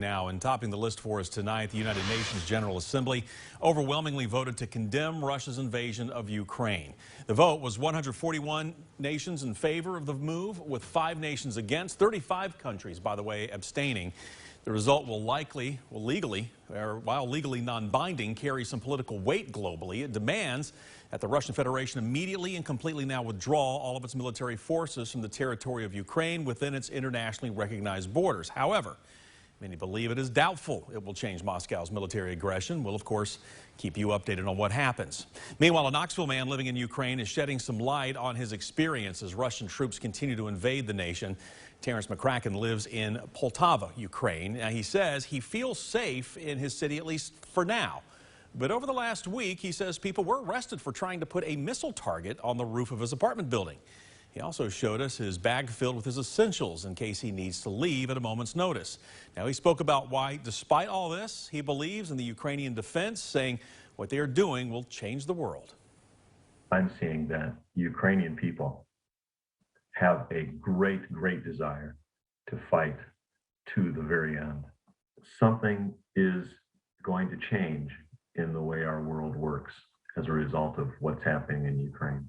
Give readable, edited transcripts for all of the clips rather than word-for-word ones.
Now, and topping the list for us tonight, the United Nations General Assembly overwhelmingly voted to condemn Russia's invasion of Ukraine. The vote was 141 nations in favor of the move, with 5 nations against, 35 countries, by the way, abstaining. The result will legally, while legally non-binding, carry some political weight globally. It demands that the Russian Federation immediately and completely now withdraw all of its military forces from the territory of Ukraine within its internationally recognized borders. However, many believe it is doubtful it will change Moscow's military aggression. We'll, of course, keep you updated on what happens. Meanwhile, a Knoxville man living in Ukraine is shedding some light on his experience as Russian troops continue to invade the nation. Terrence McCracken lives in Poltava, Ukraine. Now, he says he feels safe in his city, at least for now. But over the last week, he says people were arrested for trying to put a missile target on the roof of his apartment building. He also showed us his bag filled with his essentials in case he needs to leave at a moment's notice. Now, he spoke about why, despite all this, he believes in the Ukrainian defense, saying what they are doing will change the world. I'm seeing that Ukrainian people have a great desire to fight to the very end. Something is going to change in the way our world works as a result of what's happening in Ukraine.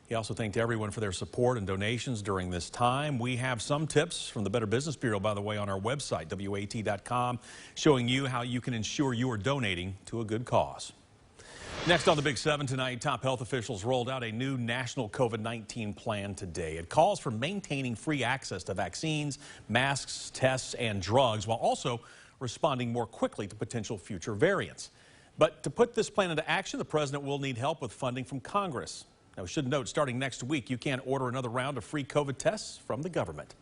He also thanked everyone for their support and donations during this time. We have some tips from the Better Business Bureau, by the way, on our website, WATE.com, showing you how you can ensure you are donating to a good cause. Next on the Big 7 tonight, top health officials rolled out a new national COVID-19 plan today. It calls for maintaining free access to vaccines, masks, tests, and drugs, while also responding more quickly to potential future variants. But to put this plan into action, the president will need help with funding from Congress. Now, we should note, starting next week, you can order another round of free COVID tests from the government.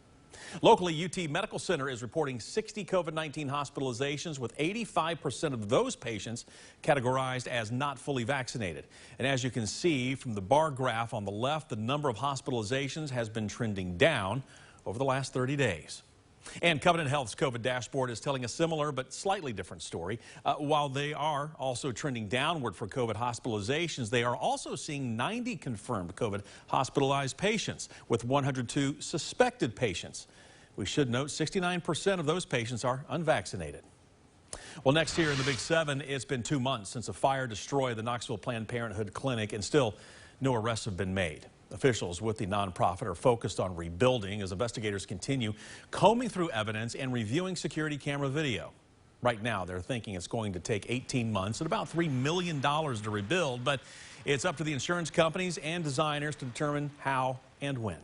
Locally, UT Medical Center is reporting 60 COVID-19 hospitalizations, with 85% of those patients categorized as not fully vaccinated. And as you can see from the bar graph on the left, the number of hospitalizations has been trending down over the last 30 days. And Covenant Health's COVID dashboard is telling a similar but slightly different story. While they are also trending downward for COVID hospitalizations, they are also seeing 90 confirmed COVID hospitalized patients, with 102 suspected patients. We should note 69% of those patients are unvaccinated. Well, next here in the Big 7, it's been 2 months since a fire destroyed the Knoxville Planned Parenthood clinic, and still no arrests have been made. Officials with the nonprofit are focused on rebuilding as investigators continue combing through evidence and reviewing security camera video. Right now, they're thinking it's going to take 18 months and about $3 million to rebuild, but it's up to the insurance companies and designers to determine how and when.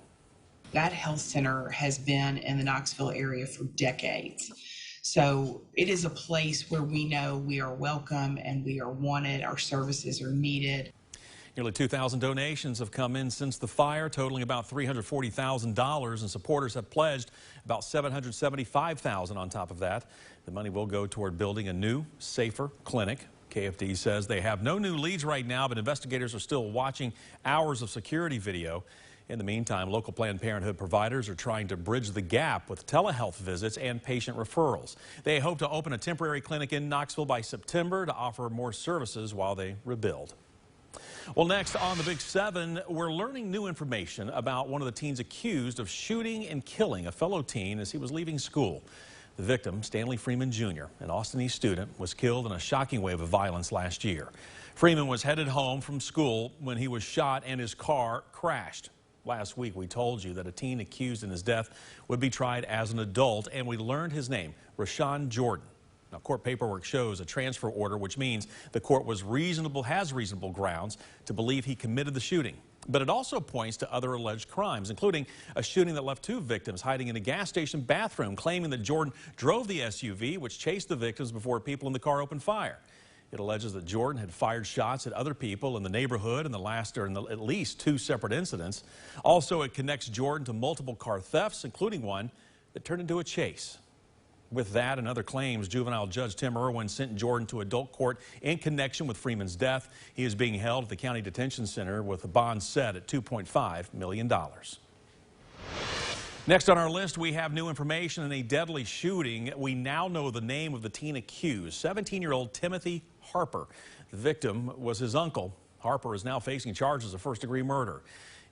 That health center has been in the Knoxville area for decades. So it is a place where we know we are welcome and we are wanted, our services are needed. Nearly 2,000 donations have come in since the fire, totaling about $340,000, and supporters have pledged about $775,000 on top of that. The money will go toward building a new, safer clinic. KFD says they have no new leads right now, but investigators are still watching hours of security video. In the meantime, local Planned Parenthood providers are trying to bridge the gap with telehealth visits and patient referrals. They hope to open a temporary clinic in Knoxville by September to offer more services while they rebuild. Well, next on the Big 7, we're learning new information about one of the teens accused of shooting and killing a fellow teen as he was leaving school. The victim, Stanley Freeman Jr., an Austin East student, was killed in a shocking wave of violence last year. Freeman was headed home from school when he was shot and his car crashed. Last week, we told you that a teen accused in his death would be tried as an adult, and we learned his name, Rashawn Jordan. Now, court paperwork shows a transfer order, which means the court has reasonable grounds to believe he committed the shooting. But it also points to other alleged crimes, including a shooting that left 2 victims hiding in a gas station bathroom, claiming that Jordan drove the SUV, which chased the victims before people in the car opened fire. It alleges that Jordan had fired shots at other people in the neighborhood in at least 2 separate incidents. Also, it connects Jordan to multiple car thefts, including one that turned into a chase. With that and other claims, juvenile judge Tim Irwin sent Jordan to adult court in connection with Freeman's death. He is being held at the county detention center with a bond set at $2.5 million. Next on our list, we have new information in a deadly shooting. We now know the name of the teen accused, 17-year-old Timothy Harper. The victim was his uncle. Harper is now facing charges of first-degree murder.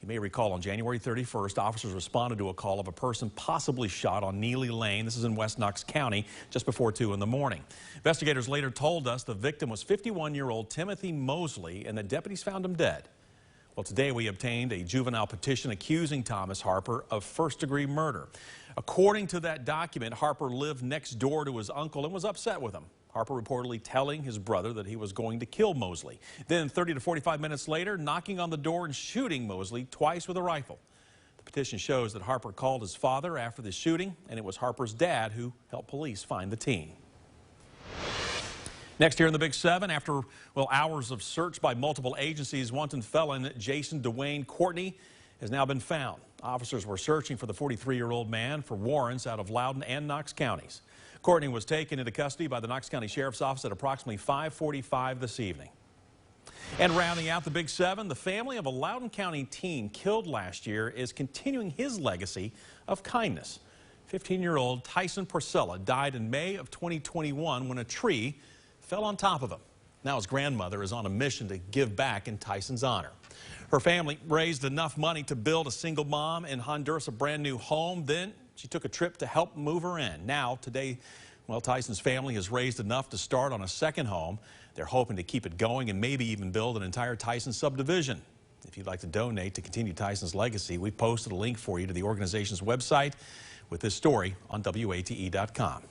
You may recall on January 31st, officers responded to a call of a person possibly shot on Neely Lane. This is in West Knox County, just before 2 in the morning. Investigators later told us the victim was 51-year-old Timothy Mosley and that deputies found him dead. Well, today we obtained a juvenile petition accusing Thomas Harper of first-degree murder. According to that document, Harper lived next door to his uncle and was upset with him. Harper reportedly telling his brother that he was going to kill Mosley. Then 30 to 45 minutes later, knocking on the door and shooting Mosley twice with a rifle. The petition shows that Harper called his father after the shooting, and it was Harper's dad who helped police find the teen. Next here in the Big 7, after hours of search by multiple agencies, wanton felon Jason Dwayne Courtney has now been found. Officers were searching for the 43-year-old man for warrants out of Loudon and Knox counties. Courtney was taken into custody by the Knox County Sheriff's Office at approximately 5:45 this evening. And rounding out the Big 7, the family of a Loudon County teen killed last year is continuing his legacy of kindness. 15-year-old Tyson Porcella died in May of 2021 when a tree fell on top of him. Now his grandmother is on a mission to give back in Tyson's honor. Her family raised enough money to build a single mom in Honduras a brand new home. Then she took a trip to help move her in. Now, today, Tyson's family has raised enough to start on a second home. They're hoping to keep it going and maybe even build an entire Tyson subdivision. If you'd like to donate to continue Tyson's legacy, we've posted a link for you to the organization's website with this story on WATE.com.